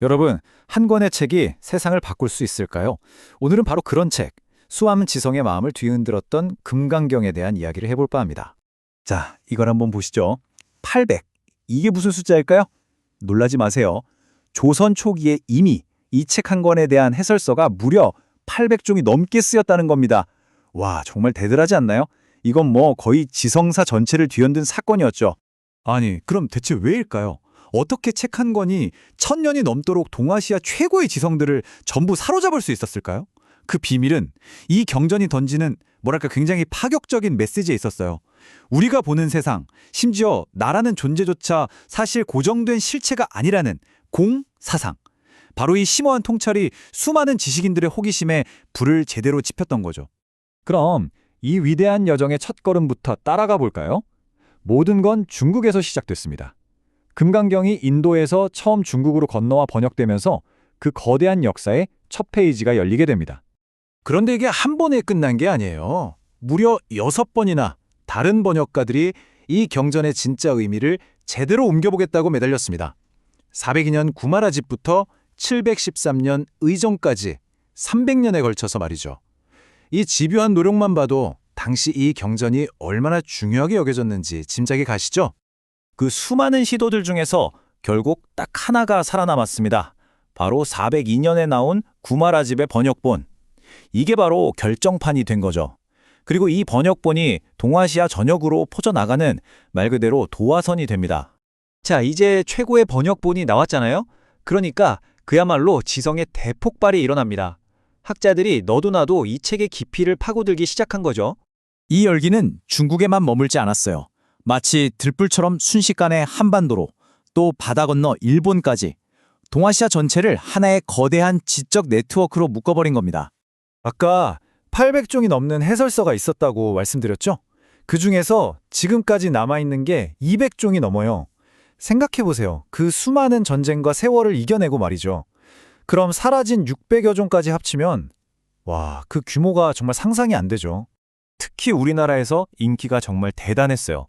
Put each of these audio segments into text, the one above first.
여러분, 한 권의 책이 세상을 바꿀 수 있을까요? 오늘은 바로 그런 책, 수암지성의 마음을 뒤흔들었던 금강경에 대한 이야기를 해볼까 합니다. 자, 이걸 한번 보시죠. 800. 이게 무슨 숫자일까요? 놀라지 마세요. 조선 초기에 이미 이 책 한 권에 대한 해설서가 무려 800종이 넘게 쓰였다는 겁니다. 와, 정말 대단하지 않나요? 이건 뭐 거의 지성사 전체를 뒤흔든 사건이었죠. 아니, 그럼 대체 왜일까요? 어떻게 책 한 권이 1000년이 넘도록 동아시아 최고의 지성들을 전부 사로잡을 수 있었을까요? 그 비밀은 이 경전이 던지는 뭐랄까 굉장히 파격적인 메시지에 있었어요. 우리가 보는 세상, 심지어 나라는 존재조차 사실 고정된 실체가 아니라는 공사상. 바로 이 심오한 통찰이 수많은 지식인들의 호기심에 불을 제대로 지폈던 거죠. 그럼 이 위대한 여정의 첫걸음부터 따라가 볼까요? 모든 건 중국에서 시작됐습니다. 금강경이 인도에서 처음 중국으로 건너와 번역되면서 그 거대한 역사의 첫 페이지가 열리게 됩니다. 그런데 이게 한 번에 끝난 게 아니에요. 무려 6번이나 다른 번역가들이 이 경전의 진짜 의미를 제대로 옮겨보겠다고 매달렸습니다. 402년 구마라집부터 713년 의정까지 300년에 걸쳐서 말이죠. 이 집요한 노력만 봐도 당시 이 경전이 얼마나 중요하게 여겨졌는지 짐작이 가시죠? 그 수많은 시도들 중에서 결국 딱 하나가 살아남았습니다. 바로 402년에 나온 구마라집의 번역본. 이게 바로 결정판이 된 거죠. 그리고 이 번역본이 동아시아 전역으로 퍼져나가는 말 그대로 도화선이 됩니다. 자, 이제 최고의 번역본이 나왔잖아요? 그러니까 그야말로 지성의 대폭발이 일어납니다. 학자들이 너도 나도 이 책의 깊이를 파고들기 시작한 거죠. 이 열기는 중국에만 머물지 않았어요. 마치 들불처럼 순식간에 한반도로, 또 바다 건너 일본까지 동아시아 전체를 하나의 거대한 지적 네트워크로 묶어버린 겁니다. 아까 800종이 넘는 해설서가 있었다고 말씀드렸죠? 그 중에서 지금까지 남아있는 게 200종이 넘어요. 생각해보세요. 그 수많은 전쟁과 세월을 이겨내고 말이죠. 그럼 사라진 600여 종까지 합치면 와, 그 규모가 정말 상상이 안 되죠. 특히 우리나라에서 인기가 정말 대단했어요.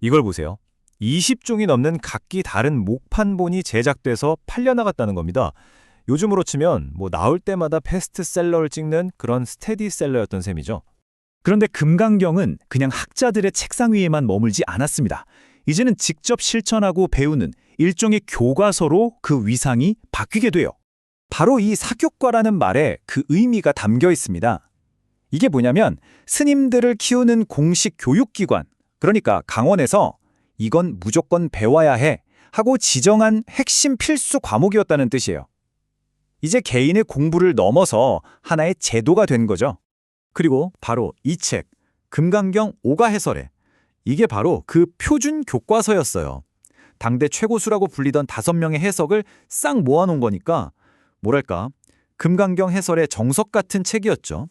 이걸 보세요. 20종이 넘는 각기 다른 목판본이 제작돼서 팔려나갔다는 겁니다. 요즘으로 치면 나올 때마다 베스트셀러를 찍는 그런 스테디셀러였던 셈이죠. 그런데 금강경은 그냥 학자들의 책상 위에만 머물지 않았습니다. 이제는 직접 실천하고 배우는 일종의 교과서로 그 위상이 바뀌게 돼요. 바로 이 사교과라는 말에 그 의미가 담겨 있습니다. 이게 뭐냐면 스님들을 키우는 공식 교육기관, 그러니까 강원에서 이건 무조건 배워야 해 하고 지정한 핵심 필수 과목이었다는 뜻이에요. 이제 개인의 공부를 넘어서 하나의 제도가 된 거죠. 그리고 바로 이 책, 금강경 오가 해설해. 이게 바로 그 표준 교과서였어요. 당대 최고수라고 불리던 5명의 해석을 싹 모아놓은 거니까 뭐랄까, 금강경 해설의 정석 같은 책이었죠.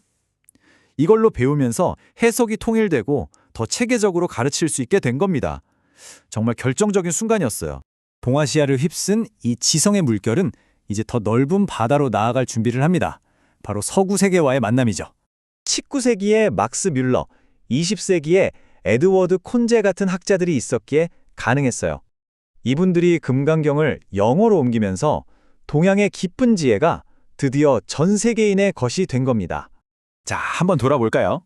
이걸로 배우면서 해석이 통일되고 더 체계적으로 가르칠 수 있게 된 겁니다. 정말 결정적인 순간이었어요. 동아시아를 휩쓴 이 지성의 물결은 이제 더 넓은 바다로 나아갈 준비를 합니다. 바로 서구 세계와의 만남이죠. 19세기에 막스 뮬러, 20세기에 에드워드 콘제 같은 학자들이 있었기에 가능했어요. 이분들이 금강경을 영어로 옮기면서 동양의 깊은 지혜가 드디어 전 세계인의 것이 된 겁니다. 자, 한번 돌아볼까요?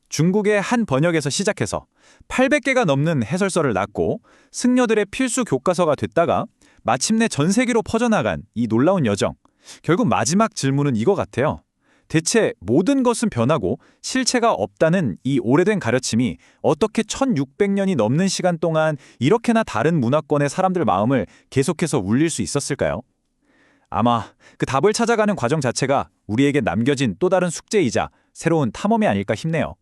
중국의 한 번역에서 시작해서 800개가 넘는 해설서를 낳고 승려들의 필수 교과서가 됐다가 마침내 전 세계로 퍼져나간 이 놀라운 여정. 결국 마지막 질문은 이거 같아요. 대체 모든 것은 변하고 실체가 없다는 이 오래된 가르침이 어떻게 1600년이 넘는 시간 동안 이렇게나 다른 문화권의 사람들 마음을 계속해서 울릴 수 있었을까요? 아마 그 답을 찾아가는 과정 자체가 우리에게 남겨진 또 다른 숙제이자 새로운 탐험이 아닐까 싶네요.